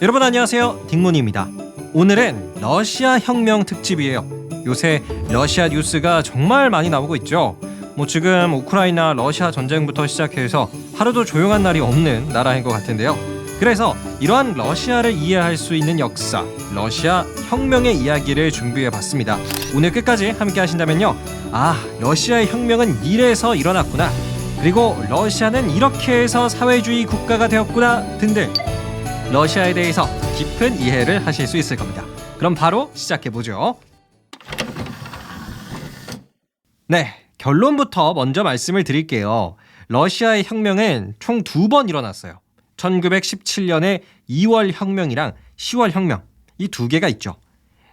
여러분 안녕하세요, 딩몬입니다. 오늘은 러시아 혁명 특집이에요. 요새 러시아 뉴스가 정말 많이 나오고 있죠. 지금 우크라이나 러시아 전쟁부터 시작해서 하루도 조용한 날이 없는 나라인 것 같은데요. 그래서 이러한 러시아를 이해할 수 있는 역사, 러시아 혁명의 이야기를 준비해봤습니다. 오늘 끝까지 함께 하신다면요, 러시아의 혁명은 이래서 일어났구나, 그리고 러시아는 이렇게 해서 사회주의 국가가 되었구나 등등, 러시아에 대해서 깊은 이해를 하실 수 있을 겁니다. 그럼 바로 시작해보죠. 네, 결론부터 먼저 말씀을 드릴게요. 러시아의 혁명은 총 2번 일어났어요. 1917년의 2월 혁명이랑 10월 혁명, 이 두 개가 있죠.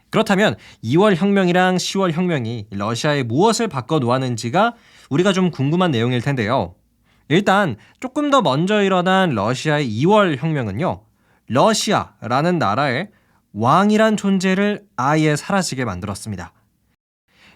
그렇다면 2월 혁명이랑 10월 혁명이 러시아에 무엇을 바꿔놓았는지가 우리가 좀 궁금한 내용일 텐데요. 일단 조금 더 먼저 일어난 러시아의 2월 혁명은요, 러시아라는 나라의 왕이란 존재를 아예 사라지게 만들었습니다.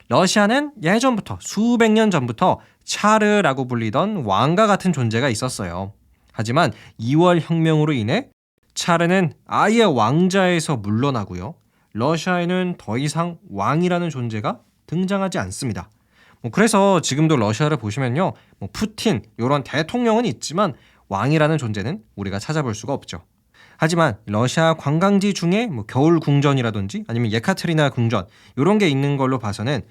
러시아는 예전부터, 수백 년 전부터 차르라고 불리던 왕과 같은 존재가 있었어요. 하지만 2월 혁명으로 인해 차르는 아예 왕자에서 물러나고요, 러시아에는 더 이상 왕이라는 존재가 등장하지 않습니다. 그래서 지금도 러시아를 보시면요, 푸틴 이런 대통령은 있지만 왕이라는 존재는 우리가 찾아볼 수가 없죠. 하지만 러시아 관광지 중에 겨울 궁전이라든지 아니면 예카테리나 궁전 이런 게 있는 걸로 봐서는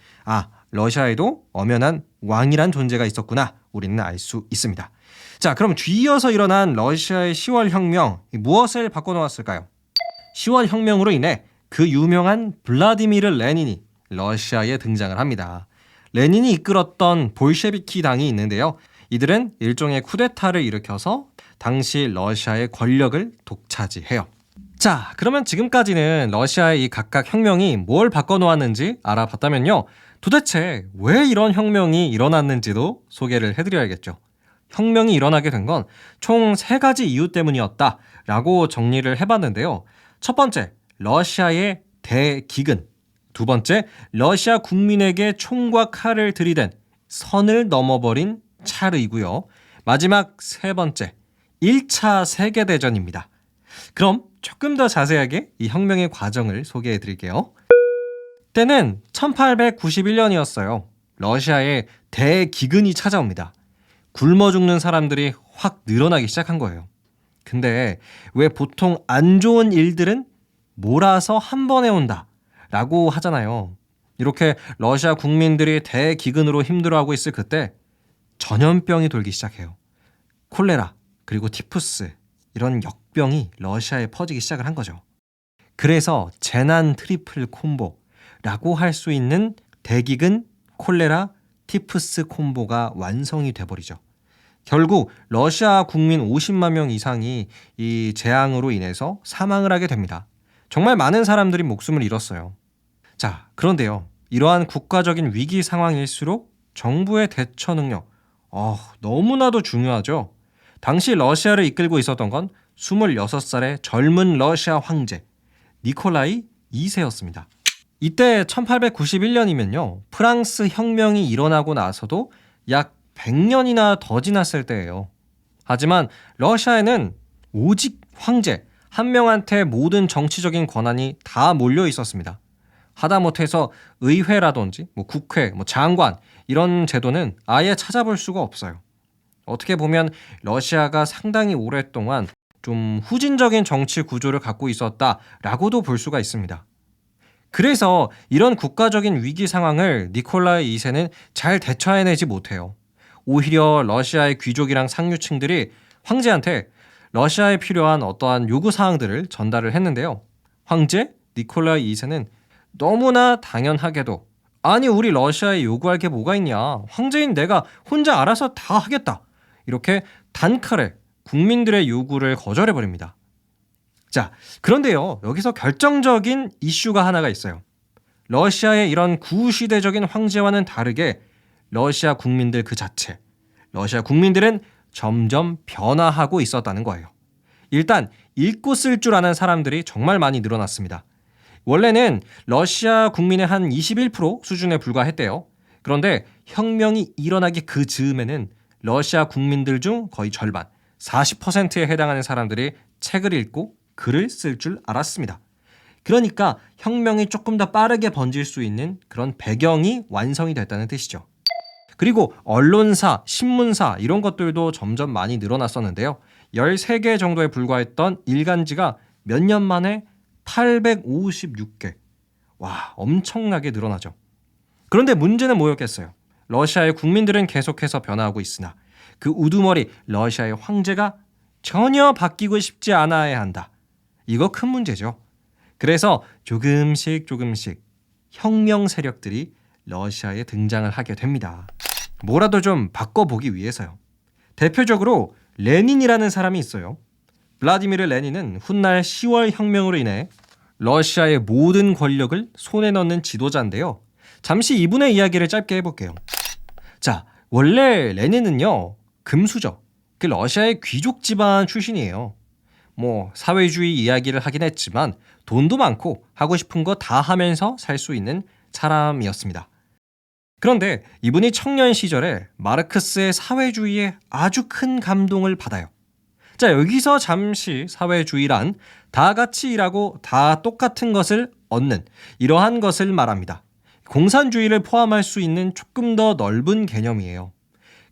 러시아에도 엄연한 왕이란 존재가 있었구나, 우리는 알 수 있습니다. 자, 그럼 뒤이어서 일어난 러시아의 10월 혁명, 무엇을 바꿔놓았을까요? 10월 혁명으로 인해 그 유명한 블라디미르 레닌이 러시아에 등장을 합니다. 레닌이 이끌었던 볼셰비키 당이 있는데요, 이들은 일종의 쿠데타를 일으켜서 당시 러시아의 권력을 독차지해요. 자, 그러면 지금까지는 러시아의 이 각각 혁명이 뭘 바꿔놓았는지 알아봤다면요, 도대체 왜 이런 혁명이 일어났는지도 소개를 해드려야겠죠. 혁명이 일어나게 된 건 총 3가지 이유 때문이었다라고 정리를 해봤는데요. 첫 번째, 러시아의 대기근. 두 번째, 러시아 국민에게 총과 칼을 들이댄 선을 넘어버린 차르이고요. 마지막 세 번째, 1차 세계대전입니다. 그럼 조금 더 자세하게 이 혁명의 과정을 소개해 드릴게요. 때는 1891년이었어요. 러시아에 대기근이 찾아옵니다. 굶어 죽는 사람들이 확 늘어나기 시작한 거예요. 근데 왜 보통 안 좋은 일들은 몰아서 한 번에 온다 라고 하잖아요. 이렇게 러시아 국민들이 대기근으로 힘들어하고 있을 그때 전염병이 돌기 시작해요. 콜레라, 그리고 티푸스, 이런 역병이 러시아에 퍼지기 시작을 한 거죠. 그래서 재난 트리플 콤보라고 할 수 있는 대기근, 콜레라, 티푸스 콤보가 완성이 돼버리죠. 결국 러시아 국민 50만 명 이상이 이 재앙으로 인해서 사망을 하게 됩니다. 정말 많은 사람들이 목숨을 잃었어요. 자, 그런데요, 이러한 국가적인 위기 상황일수록 정부의 대처 능력, 너무나도 중요하죠. 당시 러시아를 이끌고 있었던 건 26살의 젊은 러시아 황제 니콜라이 2세였습니다. 이때 1891년이면요, 프랑스 혁명이 일어나고 나서도 약 100년이나 더 지났을 때예요. 하지만 러시아에는 오직 황제 한 명한테 모든 정치적인 권한이 다 몰려 있었습니다. 하다못해서 의회라든지 국회, 장관 이런 제도는 아예 찾아볼 수가 없어요. 어떻게 보면 러시아가 상당히 오랫동안 좀 후진적인 정치 구조를 갖고 있었다라고도 볼 수가 있습니다. 그래서 이런 국가적인 위기 상황을 니콜라이 2세는 잘 대처해내지 못해요. 오히려 러시아의 귀족이랑 상류층들이 황제한테 러시아에 필요한 어떠한 요구사항들을 전달을 했는데요, 황제 니콜라이 2세는 너무나 당연하게도 아니, 우리 러시아에 요구할 게 뭐가 있냐, 황제인 내가 혼자 알아서 다 하겠다, 이렇게 단칼에 국민들의 요구를 거절해버립니다. 자, 그런데요, 여기서 결정적인 이슈가 하나가 있어요. 러시아의 이런 구시대적인 황제와는 다르게 러시아 국민들 그 자체, 러시아 국민들은 점점 변화하고 있었다는 거예요. 일단 읽고 쓸 줄 아는 사람들이 정말 많이 늘어났습니다. 원래는 러시아 국민의 한 21% 수준에 불과했대요. 그런데 혁명이 일어나기 그 즈음에는 러시아 국민들 중 거의 절반, 40%에 해당하는 사람들이 책을 읽고 글을 쓸 줄 알았습니다. 그러니까 혁명이 조금 더 빠르게 번질 수 있는 그런 배경이 완성이 됐다는 뜻이죠. 그리고 언론사, 신문사 이런 것들도 점점 많이 늘어났었는데요. 13개 정도에 불과했던 일간지가 몇 년 만에 856개. 와, 엄청나게 늘어나죠. 그런데 문제는 뭐였겠어요? 러시아의 국민들은 계속해서 변화하고 있으나 그 우두머리 러시아의 황제가 전혀 바뀌고 싶지 않아야 한다. 이거 큰 문제죠. 그래서 조금씩 혁명 세력들이 러시아에 등장을 하게 됩니다. 뭐라도 좀 바꿔보기 위해서요. 대표적으로 레닌이라는 사람이 있어요. 블라디미르 레닌은 훗날 10월 혁명으로 인해 러시아의 모든 권력을 손에 넣는 지도자인데요. 잠시 이분의 이야기를 짧게 해볼게요. 자, 원래 레닌은요, 금수저, 그 러시아의 귀족 집안 출신이에요. 뭐 사회주의 이야기를 하긴 했지만 돈도 많고 하고 싶은 거 다 하면서 살 수 있는 사람이었습니다. 그런데 이분이 청년 시절에 마르크스의 사회주의에 아주 큰 감동을 받아요. 자, 여기서 잠시 사회주의란 다 같이 일하고 다 똑같은 것을 얻는 이러한 것을 말합니다. 공산주의를 포함할 수 있는 조금 더 넓은 개념이에요.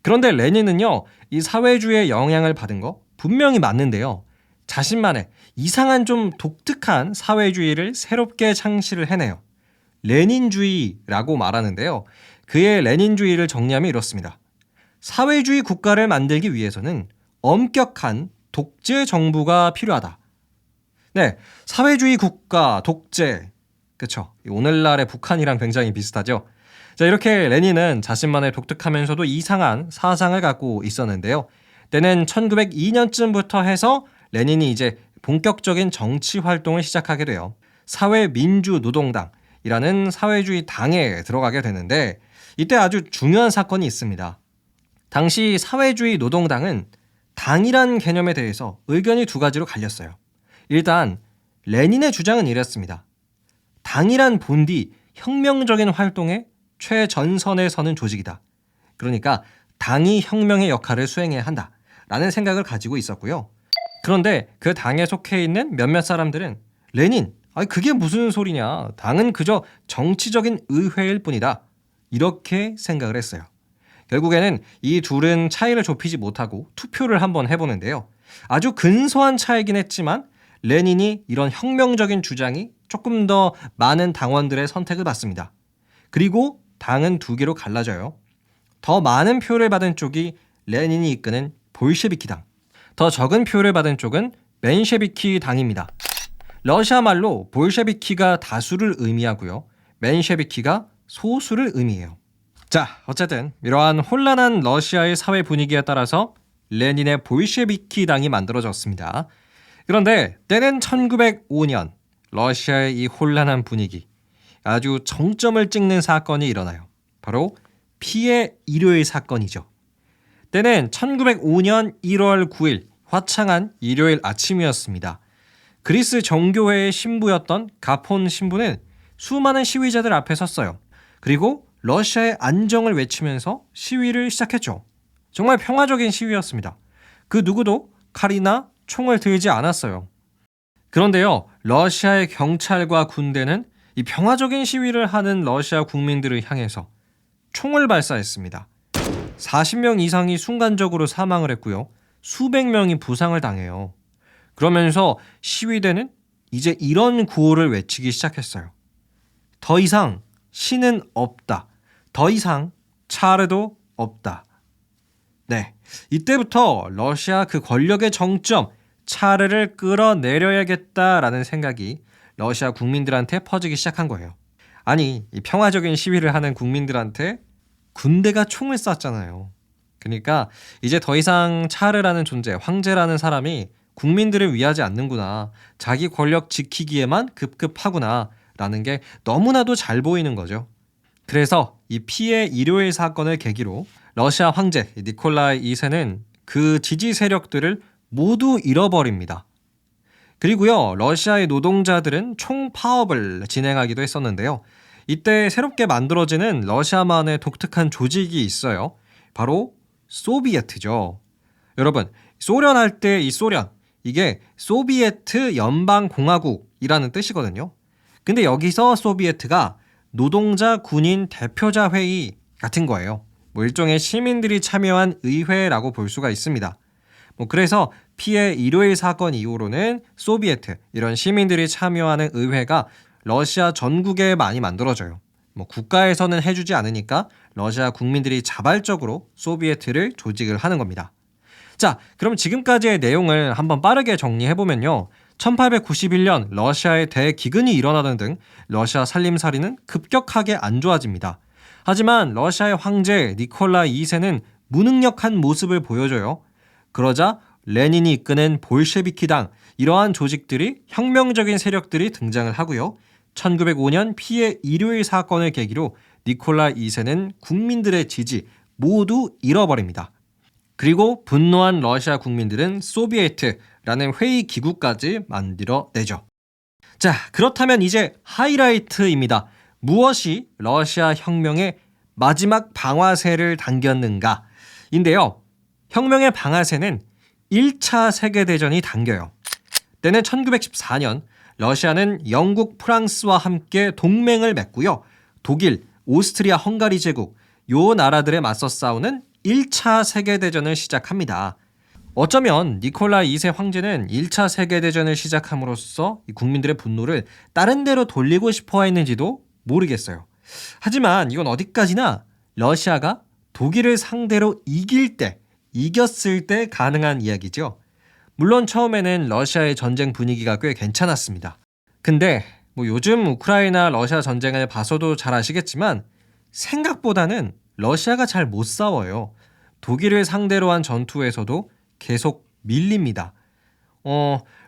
그런데 레닌은요, 이 사회주의의 영향을 받은 거 분명히 맞는데요. 자신만의 이상한 좀 독특한 사회주의를 새롭게 창시를 해내요. 레닌주의라고 말하는데요. 그의 레닌주의를 정리하면 이렇습니다. 사회주의 국가를 만들기 위해서는 엄격한 독재 정부가 필요하다. 네, 사회주의 국가, 독재. 그쵸. 오늘날의 북한이랑 굉장히 비슷하죠. 자, 이렇게 레닌은 자신만의 독특하면서도 이상한 사상을 갖고 있었는데요. 때는 1902년쯤부터 해서 레닌이 이제 본격적인 정치 활동을 시작하게 돼요. 사회민주노동당이라는 사회주의 당에 들어가게 되는데 이때 아주 중요한 사건이 있습니다. 당시 사회주의 노동당은 당이란 개념에 대해서 의견이 두 가지로 갈렸어요. 일단 레닌의 주장은 이랬습니다. 당이란 본디 혁명적인 활동의 최전선에 서는 조직이다. 그러니까 당이 혁명의 역할을 수행해야 한다라는 생각을 가지고 있었고요. 그런데 그 당에 속해 있는 몇몇 사람들은 레닌, 그게 무슨 소리냐. 당은 그저 정치적인 의회일 뿐이다. 이렇게 생각을 했어요. 결국에는 이 둘은 차이를 좁히지 못하고 투표를 한번 해보는데요. 아주 근소한 차이긴 했지만 레닌이 이런 혁명적인 주장이 조금 더 많은 당원들의 선택을 받습니다. 그리고 당은 두 개로 갈라져요. 더 많은 표를 받은 쪽이 레닌이 이끄는 볼셰비키 당, 더 적은 표를 받은 쪽은 맨셰비키 당입니다. 러시아 말로 볼셰비키가 다수를 의미하고요. 맨셰비키가 소수를 의미해요. 자, 어쨌든 이러한 혼란한 러시아의 사회 분위기에 따라서 레닌의 볼셰비키 당이 만들어졌습니다. 그런데 때는 1905년 러시아의 이 혼란한 분위기, 아주 정점을 찍는 사건이 일어나요. 바로 피해 일요일 사건이죠. 때는 1905년 1월 9일 화창한 일요일 아침이었습니다. 그리스 정교회의 신부였던 가폰 신부는 수많은 시위자들 앞에 섰어요. 그리고 러시아의 안정을 외치면서 시위를 시작했죠. 정말 평화적인 시위였습니다. 그 누구도 칼이나 총을 들지 않았어요. 그런데요, 러시아의 경찰과 군대는 이 평화적인 시위를 하는 러시아 국민들을 향해서 총을 발사했습니다. 40명 이상이 순간적으로 사망을 했고요. 수백 명이 부상을 당해요. 그러면서 시위대는 이제 이런 구호를 외치기 시작했어요. 더 이상 신은 없다. 더 이상 차르도 없다. 네, 이때부터 러시아 그 권력의 정점, 차르를 끌어내려야겠다라는 생각이 러시아 국민들한테 퍼지기 시작한 거예요. 아니, 이 평화적인 시위를 하는 국민들한테 군대가 총을 쐈잖아요. 그러니까 이제 더 이상 차르라는 존재, 황제라는 사람이 국민들을 위하지 않는구나. 자기 권력 지키기에만 급급하구나. 라는 게 너무나도 잘 보이는 거죠. 그래서 이 피해 일요일 사건을 계기로 러시아 황제 니콜라이 2세는 그 지지 세력들을 모두 잃어버립니다. 그리고요, 러시아의 노동자들은 총파업을 진행하기도 했었는데요. 이때 새롭게 만들어지는 러시아만의 독특한 조직이 있어요. 바로 소비에트죠. 여러분, 소련 할 때 이 소련, 이게 소비에트 연방공화국이라는 뜻이거든요. 근데 여기서 소비에트가 노동자 군인 대표자 회의 같은 거예요. 뭐 일종의 시민들이 참여한 의회라고 볼 수가 있습니다. 그래서 피해 일요일 사건 이후로는 소비에트, 이런 시민들이 참여하는 의회가 러시아 전국에 많이 만들어져요. 국가에서는 해주지 않으니까 러시아 국민들이 자발적으로 소비에트를 조직을 하는 겁니다. 자, 그럼 지금까지의 내용을 한번 빠르게 정리해보면요. 1891년 러시아의 대기근이 일어나던 등 러시아 살림살이는 급격하게 안 좋아집니다. 하지만 러시아의 황제 니콜라 2세는 무능력한 모습을 보여줘요. 그러자 레닌이 이끄는 볼셰비키당, 이러한 조직들이 혁명적인 세력들이 등장을 하고요. 1905년 피해 일요일 사건을 계기로 니콜라 2세는 국민들의 지지 모두 잃어버립니다. 그리고 분노한 러시아 국민들은 소비에트라는 회의 기구까지 만들어내죠. 자, 그렇다면 이제 하이라이트입니다. 무엇이 러시아 혁명의 마지막 방아쇠를 당겼는가? 인데요. 혁명의 방아쇠는 1차 세계대전이 당겨요. 때는 1914년 러시아는 영국, 프랑스와 함께 동맹을 맺고요. 독일, 오스트리아, 헝가리 제국, 요 나라들에 맞서 싸우는 1차 세계대전을 시작합니다. 어쩌면 니콜라 2세 황제는 1차 세계대전을 시작함으로써 국민들의 분노를 다른 데로 돌리고 싶어 했는지도 모르겠어요. 하지만 이건 어디까지나 러시아가 독일을 상대로 이겼을 때 가능한 이야기죠. 물론 처음에는 러시아의 전쟁 분위기가 꽤 괜찮았습니다. 근데 요즘 우크라이나 러시아 전쟁을 봐서도 잘 아시겠지만 생각보다는 러시아가 잘 못 싸워요. 독일을 상대로 한 전투에서도 계속 밀립니다.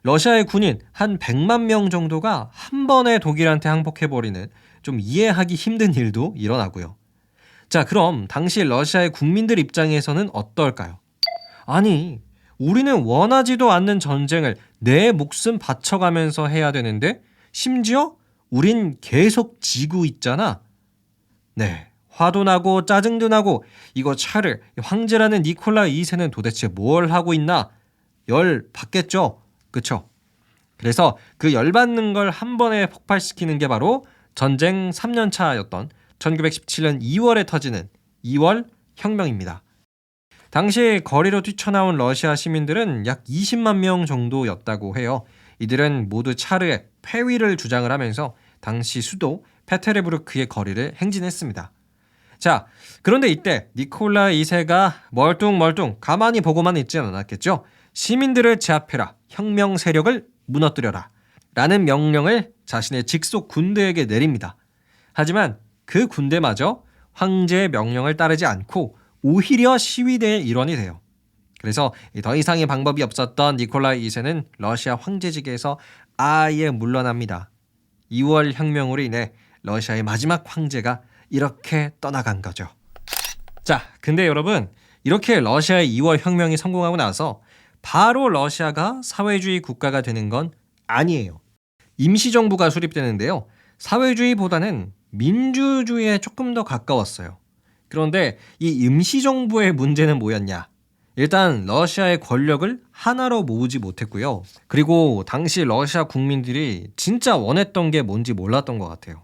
러시아의 군인 한 100만 명 정도가 한 번에 독일한테 항복해버리는 좀 이해하기 힘든 일도 일어나고요. 자, 그럼 당시 러시아의 국민들 입장에서는 어떨까요? 아니, 우리는 원하지도 않는 전쟁을 내 목숨 바쳐가면서 해야 되는데 심지어 우린 계속 지고 있잖아. 네, 화도 나고 짜증도 나고 이거 차를 황제라는 니콜라 2세는 도대체 뭘 하고 있나? 열 받겠죠? 그쵸? 그래서 그 열받는 걸 한 번에 폭발시키는 게 바로 전쟁 3년차였던 1917년 2월에 터지는 2월 혁명입니다. 당시 거리로 뛰쳐나온 러시아 시민들은 약 20만 명 정도였다고 해요. 이들은 모두 차르의 폐위를 주장을 하면서 당시 수도 페테르부르크의 거리를 행진했습니다. 자, 그런데 이때 니콜라 2세가 멀뚱멀뚱 가만히 보고만 있지는 않았겠죠. 시민들을 제압해라, 혁명 세력을 무너뜨려라 라는 명령을 자신의 직속 군대에게 내립니다. 하지만 그 군대마저 황제의 명령을 따르지 않고 오히려 시위대의 일원이 돼요. 그래서 더 이상의 방법이 없었던 니콜라 2세는 러시아 황제직에서 아예 물러납니다. 2월 혁명으로 인해 러시아의 마지막 황제가 이렇게 떠나간 거죠. 자, 근데 여러분, 이렇게 러시아의 2월 혁명이 성공하고 나서 바로 러시아가 사회주의 국가가 되는 건 아니에요. 임시정부가 수립되는데요. 사회주의보다는 민주주의에 조금 더 가까웠어요. 그런데 이 임시정부의 문제는 뭐였냐? 일단 러시아의 권력을 하나로 모으지 못했고요. 그리고 당시 러시아 국민들이 진짜 원했던 게 뭔지 몰랐던 것 같아요.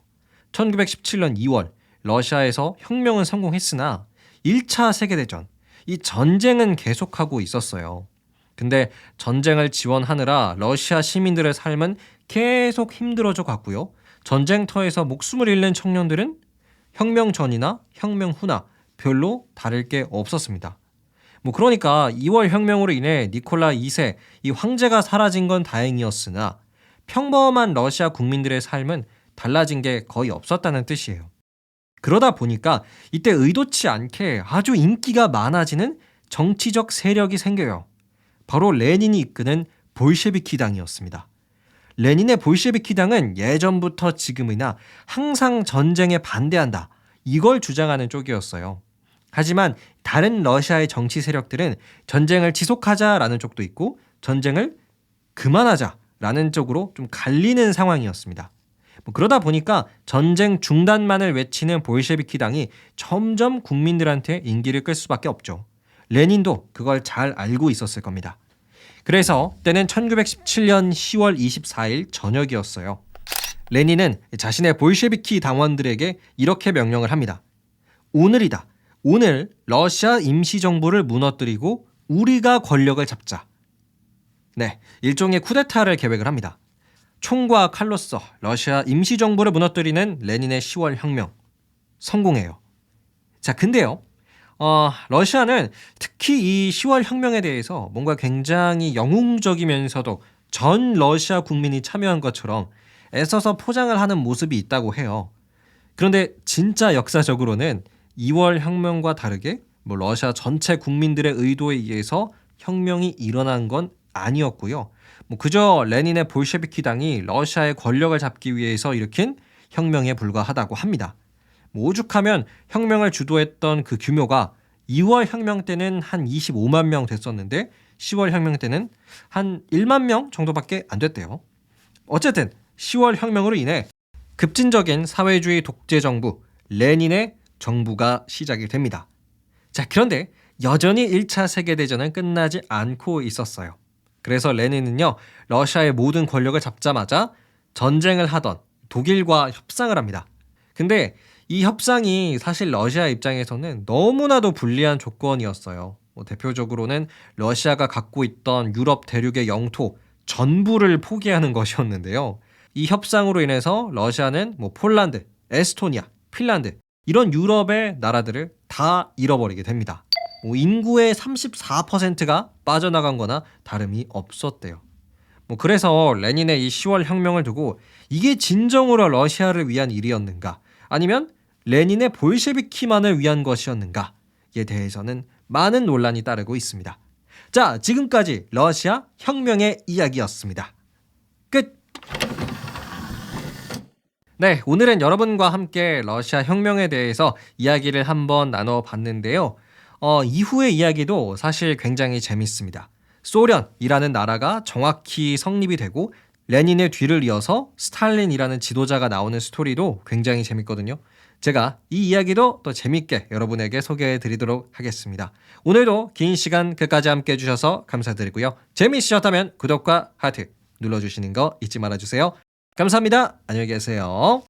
1917년 2월 러시아에서 혁명은 성공했으나 1차 세계대전, 이 전쟁은 계속하고 있었어요. 근데 전쟁을 지원하느라 러시아 시민들의 삶은 계속 힘들어져 갔고요. 전쟁터에서 목숨을 잃는 청년들은 혁명 전이나 혁명 후나 별로 다를 게 없었습니다. 그러니까 2월 혁명으로 인해 니콜라 2세, 이 황제가 사라진 건 다행이었으나 평범한 러시아 국민들의 삶은 달라진 게 거의 없었다는 뜻이에요. 그러다 보니까 이때 의도치 않게 아주 인기가 많아지는 정치적 세력이 생겨요. 바로 레닌이 이끄는 볼셰비키당이었습니다. 레닌의 볼셰비키당은 예전부터 지금이나 항상 전쟁에 반대한다, 이걸 주장하는 쪽이었어요. 하지만 다른 러시아의 정치 세력들은 전쟁을 지속하자라는 쪽도 있고 전쟁을 그만하자라는 쪽으로 좀 갈리는 상황이었습니다. 그러다 보니까 전쟁 중단만을 외치는 볼셰비키당이 점점 국민들한테 인기를 끌 수밖에 없죠. 레닌도 그걸 잘 알고 있었을 겁니다. 그래서 때는 1917년 10월 24일 저녁이었어요. 레닌은 자신의 볼셰비키 당원들에게 이렇게 명령을 합니다. 오늘이다. 오늘 러시아 임시정부를 무너뜨리고 우리가 권력을 잡자. 네, 일종의 쿠데타를 계획을 합니다. 총과 칼로써 러시아 임시정부를 무너뜨리는 레닌의 10월 혁명. 성공해요. 자, 근데요. 러시아는 특히 이 10월 혁명에 대해서 뭔가 굉장히 영웅적이면서도 전 러시아 국민이 참여한 것처럼 애써서 포장을 하는 모습이 있다고 해요. 그런데 진짜 역사적으로는 2월 혁명과 다르게 러시아 전체 국민들의 의도에 의해서 혁명이 일어난 건 아니었고요. 그저 레닌의 볼셰비키 당이 러시아의 권력을 잡기 위해서 일으킨 혁명에 불과하다고 합니다. 오죽하면 혁명을 주도했던 그 규모가 2월 혁명 때는 한 25만 명 됐었는데 10월 혁명 때는 한 1만 명 정도밖에 안 됐대요. 어쨌든 10월 혁명으로 인해 급진적인 사회주의 독재 정부 레닌의 정부가 시작이 됩니다. 자, 그런데 여전히 1차 세계대전은 끝나지 않고 있었어요. 그래서 레닌은요, 러시아의 모든 권력을 잡자마자 전쟁을 하던 독일과 협상을 합니다. 근데 이 협상이 사실 러시아 입장에서는 너무나도 불리한 조건이었어요. 대표적으로는 러시아가 갖고 있던 유럽 대륙의 영토 전부를 포기하는 것이었는데요. 이 협상으로 인해서 러시아는 폴란드, 에스토니아, 핀란드 이런 유럽의 나라들을 다 잃어버리게 됩니다. 인구의 34%가 빠져나간 거나 다름이 없었대요. 그래서 레닌의 이 10월 혁명을 두고 이게 진정으로 러시아를 위한 일이었는가, 아니면 레닌의 볼셰비키만을 위한 것이었는가에 대해서는 많은 논란이 따르고 있습니다. 자, 지금까지 러시아 혁명의 이야기였습니다. 끝! 네, 오늘은 여러분과 함께 러시아 혁명에 대해서 이야기를 한번 나눠봤는데요. 이후의 이야기도 사실 굉장히 재밌습니다. 소련이라는 나라가 정확히 성립이 되고 레닌의 뒤를 이어서 스탈린이라는 지도자가 나오는 스토리도 굉장히 재밌거든요. 제가 이 이야기도 또 재밌게 여러분에게 소개해 드리도록 하겠습니다. 오늘도 긴 시간 끝까지 함께 해주셔서 감사드리고요. 재미있으셨다면 구독과 하트 눌러주시는 거 잊지 말아주세요. 감사합니다. 안녕히 계세요.